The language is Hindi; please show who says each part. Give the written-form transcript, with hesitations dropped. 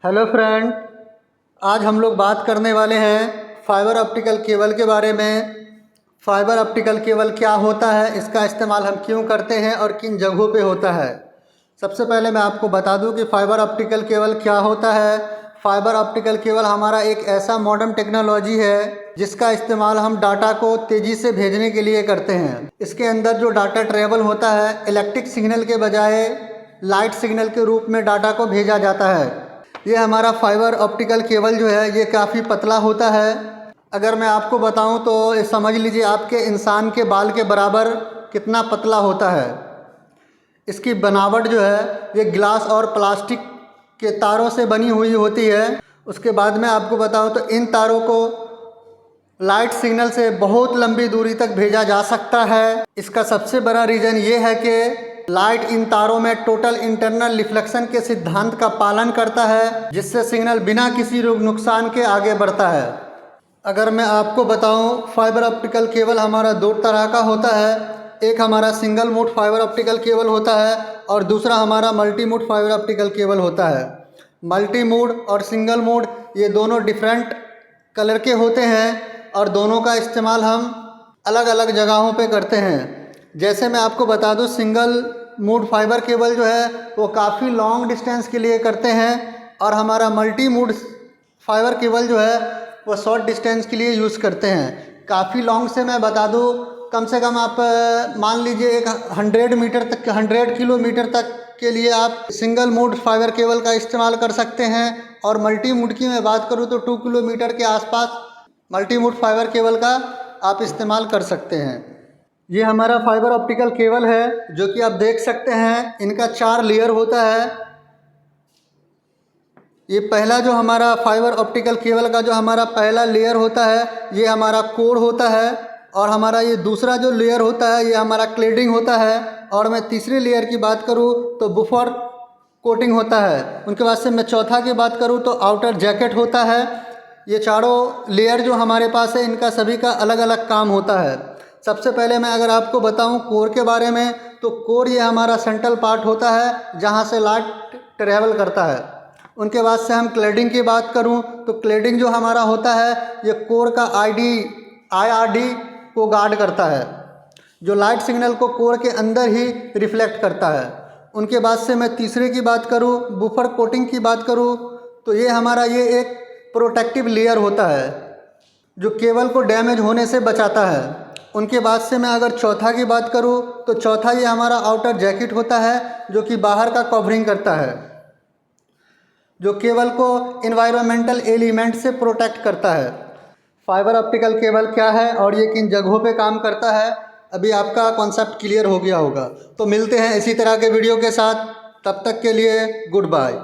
Speaker 1: हेलो फ्रेंड, आज हम लोग बात करने वाले हैं फाइबर ऑप्टिकल केबल के बारे में। फाइबर ऑप्टिकल केबल क्या होता है, इसका इस्तेमाल हम क्यों करते हैं और किन जगहों पे होता है। सबसे पहले मैं आपको बता दूं कि फाइबर ऑप्टिकल केबल क्या होता है। फाइबर ऑप्टिकल केबल हमारा एक ऐसा मॉडर्न टेक्नोलॉजी है जिसका इस्तेमाल हम डाटा को तेज़ी से भेजने के लिए करते हैं। इसके अंदर जो डाटा ट्रेवल होता है, इलेक्ट्रिक सिग्नल के बजाय लाइट सिग्नल के रूप में डाटा को भेजा जाता है। ये हमारा फाइबर ऑप्टिकल केबल जो है ये काफ़ी पतला होता है। अगर मैं आपको बताऊं तो ये समझ लीजिए आपके इंसान के बाल के बराबर कितना पतला होता है। इसकी बनावट जो है ये ग्लास और प्लास्टिक के तारों से बनी हुई होती है। उसके बाद में आपको बताऊं तो इन तारों को लाइट सिग्नल से बहुत लंबी दूरी तक भेजा जा सकता है। इसका सबसे बड़ा रीज़न ये है कि लाइट इन तारों में टोटल इंटरनल रिफ्लेक्शन के सिद्धांत का पालन करता है, जिससे सिग्नल बिना किसी नुकसान के आगे बढ़ता है। अगर मैं आपको बताऊं, फाइबर ऑप्टिकल केबल हमारा दो तरह का होता है। एक हमारा single mode fibre optical cable होता है और दूसरा हमारा multi mode fibre optical cable होता है। मल्टी मोड और सिंगल मोड ये दोनों डिफरेंट कलर के होते हैं और दोनों का इस्तेमाल हम अलग अलग जगहों पे करते हैं। जैसे मैं आपको बता दूं, सिंगल मोड फाइबर केबल जो है वो काफ़ी लॉन्ग डिस्टेंस के लिए करते हैं और हमारा मल्टी मोड फाइबर केबल जो है वो शॉर्ट डिस्टेंस के लिए यूज़ करते हैं। काफ़ी लॉन्ग से मैं बता दूं, कम से कम आप मान लीजिए एक 100 मीटर तक, 100 किलोमीटर तक के लिए आप सिंगल मोड फाइबर केबल का इस्तेमाल कर सकते हैं। और मल्टी मोड की मैं बात करूं तो 2 किलोमीटर के आसपास मल्टी मोड फाइबर केबल का आप इस्तेमाल कर सकते हैं। ये हमारा फाइबर ऑप्टिकल केबल है जो कि आप देख सकते हैं, इनका 4 लेयर होता है। ये पहला जो हमारा फाइबर ऑप्टिकल केबल का जो हमारा पहला लेयर होता है ये हमारा कोर होता है। और हमारा ये दूसरा जो लेयर होता है ये हमारा क्लेडिंग होता है। और मैं तीसरे लेयर की बात करूँ तो बुफर कोटिंग होता है। उनके बाद से मैं चौथा की बात करूँ तो आउटर जैकेट होता है। ये चारों लेयर जो हमारे पास है इनका सभी का अलग अलग काम होता है। सबसे पहले मैं अगर आपको बताऊं कोर के बारे में, तो कोर ये हमारा सेंट्रल पार्ट होता है जहां से लाइट ट्रेवल करता है। उनके बाद से हम क्लेडिंग की बात करूं तो क्लेडिंग जो हमारा होता है ये कोर का IRD को गार्ड करता है, जो लाइट सिग्नल को कोर के अंदर ही रिफ्लेक्ट करता है। उनके बाद से मैं तीसरे की बात करूं, बुफर कोटिंग की बात करूं, तो ये हमारा ये एक प्रोटेक्टिव लेयर होता है जो केबल को डैमेज होने से बचाता है। उनके बाद से मैं अगर चौथा की बात करूं तो चौथा ये हमारा आउटर जैकेट होता है जो कि बाहर का कवरिंग करता है, जो केबल को इन्वायरमेंटल एलिमेंट से प्रोटेक्ट करता है। फाइबर ऑप्टिकल केबल क्या है और ये किन जगहों पे काम करता है, अभी आपका कॉन्सेप्ट क्लियर हो गया होगा। तो मिलते हैं इसी तरह के वीडियो के साथ, तब तक के लिए गुड बाय।